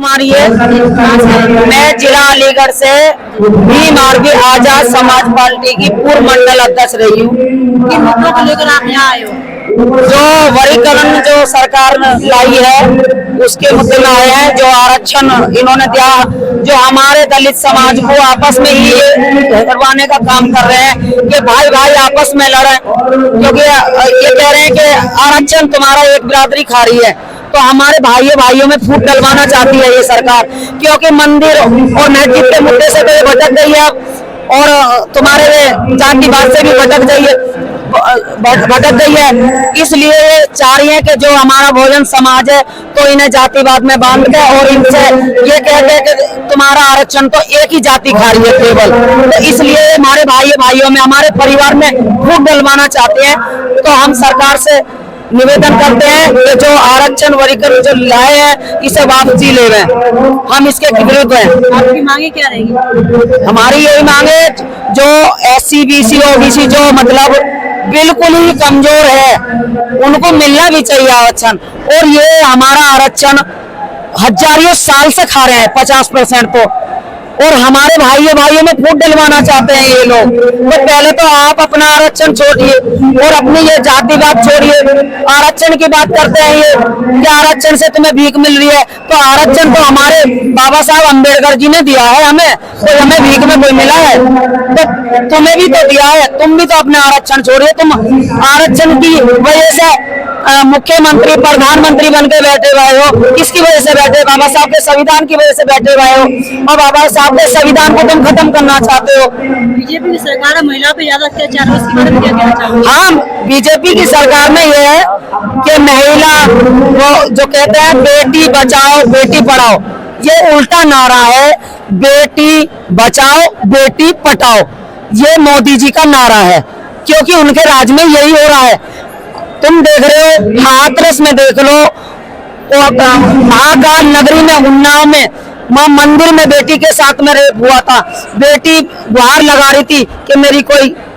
कुमारी है। मैं जिला अलीगढ़ से भीम आर्मी आजाद समाज पार्टी की पूर्व मंडल अध्यक्ष रही हूँ। किन मुद्दों को लेकर आप यहाँ आए हो? जो वर्गीकरण जो सरकार लाई है उसके मुद्दे में आए हैं। जो आरक्षण इन्होंने दिया, जो हमारे दलित समाज को आपस में ही करवाने का काम कर रहे हैं कि भाई भाई आपस में लड़े, क्योंकि ये कह रहे हैं कि आरक्षण तुम्हारा एक बिरादरी खा रही है। तो हमारे भाइयों में फूट डलवाना चाहती है ये सरकार, क्योंकि मंदिर और मस्जिद के मुद्दे से तो ये भटक गई है और तुम्हारे जातिवाद से भी भटक गई है। इसलिए ये चाह रही है कि जो हमारा बहुजन समाज है तो इन्हें जातिवाद में बांध के और इनसे ये कहते हैं कि तुम्हारा आरक्षण तो एक ही जाति खा रही है केवल। तो इसलिए हमारे भाइयों में, हमारे परिवार में फूट डलवाना चाहते हैं। तो हम सरकार से निवेदन करते हैं कि जो आरक्षण वर्गीकरण जो लाए हैं इसे वापसी ले लें। हम इसके विरुद्ध हैं। आपकी मांगे क्या रहेगी? हमारी यही मांगे, जो SC BC OBC जो मतलब बिल्कुल ही कमजोर है उनको मिलना भी चाहिए आरक्षण। और ये हमारा आरक्षण हजारों साल से खा रहे हैं 50% तो, और हमारे भाइयों में फूट डलवाना चाहते हैं ये लोग। तो पहले तो आप अपना आरक्षण छोड़िए और अपनी ये जातिवाद छोड़िए। आरक्षण की बात करते हैं ये कि आरक्षण से तुम्हें भीख मिल रही है, तो आरक्षण तो हमारे बाबा साहब अम्बेडकर जी ने दिया है हमें, तो हमें भीख में कोई मिला है? तो तुम्हें भी तो दिया है, तुम भी तो अपने आरक्षण छोड़िए। तुम आरक्षण की वजह से मुख्यमंत्री प्रधानमंत्री बन के बैठे हुए हो, किसकी वजह से बैठे? बाबा साहब के संविधान की वजह से बैठे हुए हो, और बाबा साहब के संविधान को तुम खत्म करना चाहते हो। बीजेपी की सरकार है, महिलाओं पे ज्यादा अत्याचार है, उसके बारे में क्या कहना चाहोगे? हाँ, बीजेपी की सरकार में ये है कि महिला वो जो कहते हैं बेटी बचाओ बेटी पढ़ाओ, ये उल्टा नारा है। बेटी बचाओ बेटी पढ़ाओ ये मोदी जी का नारा है, क्योंकि उनके राज में यही हो रहा है। तुम देख रहे हो, हाथरस में देख लो, महाकाल नगरी में, उन्नाव में मां मंदिर में बेटी के साथ में रेप हुआ था। बेटी गुहार लगा रही थी कि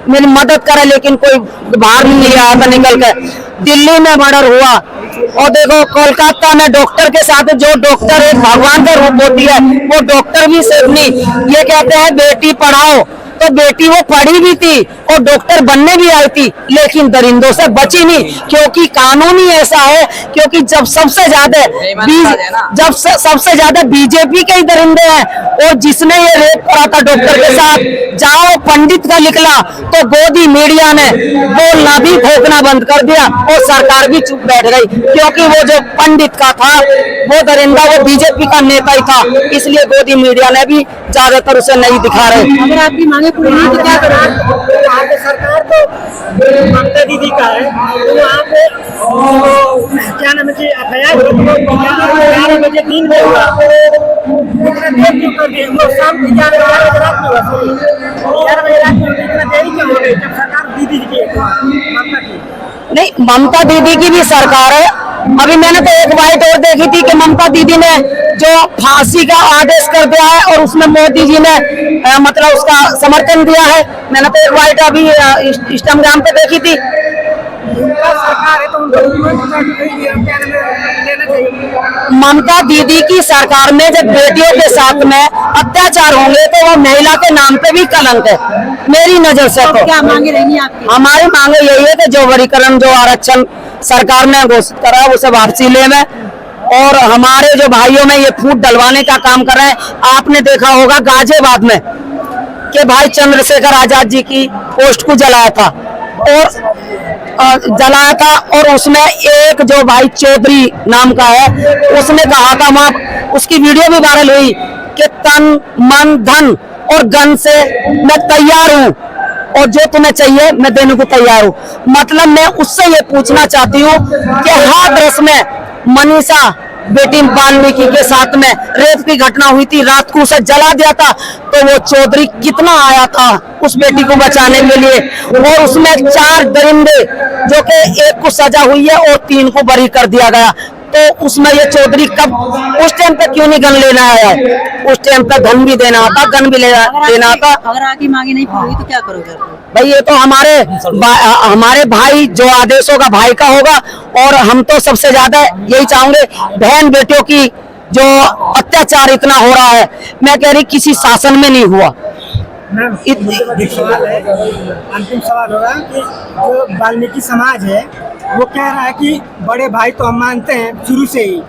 मेरी मदद करे, लेकिन कोई बाहर नहीं आया था निकल के। दिल्ली में मर्डर हुआ, और देखो कोलकाता में डॉक्टर के साथ, जो डॉक्टर एक भगवान का रूप होती है, वो डॉक्टर भी सेफ नहीं। ये कहते हैं बेटी पढ़ाओ, तो बेटी वो पढ़ी भी थी और डॉक्टर बनने भी आई थी, लेकिन दरिंदों से बची नहीं, क्योंकि कानून ही ऐसा है। क्योंकि जब सबसे ज्यादा बीजेपी के ही दरिंदे हैं, और जिसने ये रेप करा था डॉक्टर के साथ, जाओ पंडित का निकला, तो गोदी मीडिया ने बोलना भी ठोकना बंद कर दिया और सरकार भी चुप बैठ गई, क्योंकि वो जो पंडित का था वो दरिंदा वो बीजेपी का नेता ही था। इसलिए गोदी मीडिया ने भी ज्यादातर उसे नहीं दिखा रहे। अगर आपकी मांगे पूरी नहीं तो क्या करोगे? सरकार तो ममता दीदी का है, तो वहाँ पे क्या नाम है, FIR 11 बजे दिन में हुआ, इतना देर क्यों कर दिए? वो शाम को 11 बजे रात में हुआ, 11 बजे रात में इतना देरी क्यों हो गई? जब सरकार दीदी की ममता की नहीं, ममता दीदी की भी सरकार है। अभी मैंने तो एक बाइट और देखी थी कि ममता दीदी ने जो फांसी का आदेश कर दिया है और उसमें मोदी जी ने मतलब उसका समर्थन दिया है। मैंने तो एक बाइट अभी इंस्टाग्राम पे देखी थी। सरकार है तो ममता दीदी की सरकार में जब बेटियों के साथ में अत्याचार होंगे तो वो महिला के नाम पे भी कलंक है मेरी नजर से। तो क्या मांगे रहेंगी आपकी? हमारी मांगे यही है कि जो वर्गीकरण जो आरक्षण सरकार ने घोषित करा है उसे वापसी ले में, और हमारे जो भाइयों में ये फूट डलवाने का काम कर रहे हैं। आपने देखा होगा गाजियाबाद में कि भाई चंद्रशेखर आजाद जी की पोस्ट को जलाया था, और उसमें एक जो भाई चौधरी नाम का है उसने कहा था, वहां उसकी वीडियो भी वायरल हुई कि तन मन धन और गन से मैं तैयार हूं, और जो तुम्हें चाहिए मैं देने को तैयार हूँ। मतलब मैं उससे ये पूछना चाहती हूँ कि हाथरस में मनीषा बेटी वाल्मीकि के साथ में रेप की घटना हुई थी, रात को उसे जला दिया था, तो वो चौधरी कितना आया था उस बेटी को बचाने के लिए, और उसमें 4 दरिंदे जो कि एक को सजा हुई है और 3 को बरी कर दिया गया। तो उसमें ये चौधरी कब उस टाइम पे क्यों नहीं गन लेना आया है? उस टाइम पे धन भी देना आता, गन भी देना आता। अगर आपकी मांगे नहीं पूरी तो क्या करोगे? भाई ये तो हमारे भाई जो आदेश होगा भाई का होगा, और हम तो सबसे ज्यादा यही चाहेंगे बहन बेटियों की जो अत्याचार इतना हो रहा है, मैं कह रही किसी शासन में नहीं हुआ। मैम एक सवाल है, अंतिम सवाल होगा कि जो वाल्मीकि समाज है वो कह रहा है कि बड़े भाई तो हम मानते हैं शुरू से ही,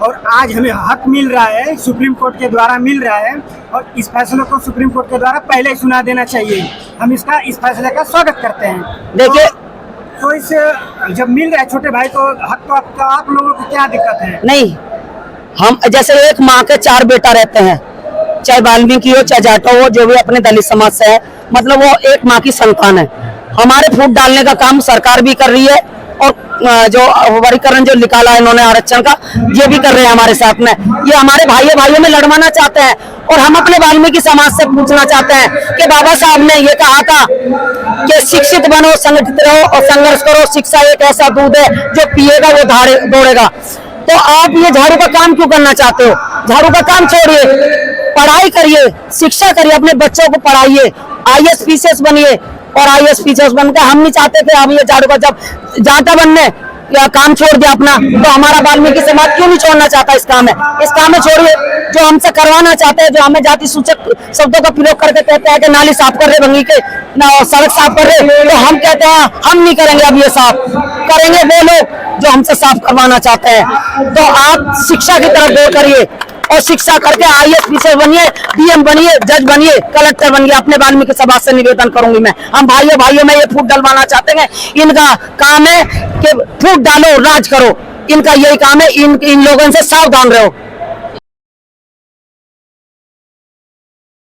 और आज हमें हक मिल रहा है, सुप्रीम कोर्ट के द्वारा मिल रहा है, और इस फैसले को सुप्रीम कोर्ट के द्वारा पहले ही सुना देना चाहिए। हम इस फैसले का स्वागत करते हैं। देखिए तो इस जब मिल रहा है छोटे भाई तो हक तो आप लोगों को क्या दिक्कत है? नहीं, हम जैसे एक माँ के 4 बेटा रहते हैं, चाहे वाल्मीकि हो चाहे जाटो हो, जो भी अपने दलित समाज से है, मतलब वो एक माँ की संतान है। हमारे फूट डालने का काम सरकार भी कर रही है, और जो वर्गीकरण जो निकाला है इन्होंने आरक्षण का, ये भी कर रहे हैं हमारे साथ में। ये हमारे भाइयों में लड़वाना चाहते हैं, और हम अपने वाल्मीकि समाज से पूछना चाहते हैं कि बाबा साहब ने ये कहा था कि शिक्षित बनो, संगठित रहो और संघर्ष करो, शिक्षा एक ऐसा दूध है जो पिएगा वो दौड़ेगा। तो आप ये झाड़ू का काम क्यों करना चाहते हो? झाड़ू का काम छोड़िए, पढ़ाई करिए, शिक्षा करिए, अपने बच्चों को पढ़ाइए, IAS PCS बनिए, और IAS PCS बनकर हम नहीं चाहते थे। हम ये झाड़ू का जब जाटा बनने या काम छोड़ दिया अपना, तो हमारा वाल्मीकि समाज क्यों नहीं छोड़ना चाहता इस काम में? इस काम में छोड़िए, जो हमसे करवाना चाहते हैं, जो हमें जाति सूचक शब्दों का प्रयोग करके कहते हैं कि नाली साफ कर रहे भंगी के, सड़क साफ कर रहे, तो हम कहते हैं हम नहीं करेंगे, अब ये साफ करेंगे वो लोग जो हमसे साफ करवाना चाहते हैं। तो आप शिक्षा की तरफ गौर करिए, और शिक्षा करके IAS PCS बनिए, DM बनिए, जज बनिए, कलेक्टर बनिए। अपने वाल्मीकि समाज से निवेदन करूंगी मैं। हम भाइयों में ये फूट डलवाना चाहते हैं। इनका काम है कि फूट डालो, राज करो, इनका यही काम है। इन लोगों से सावधान रहो।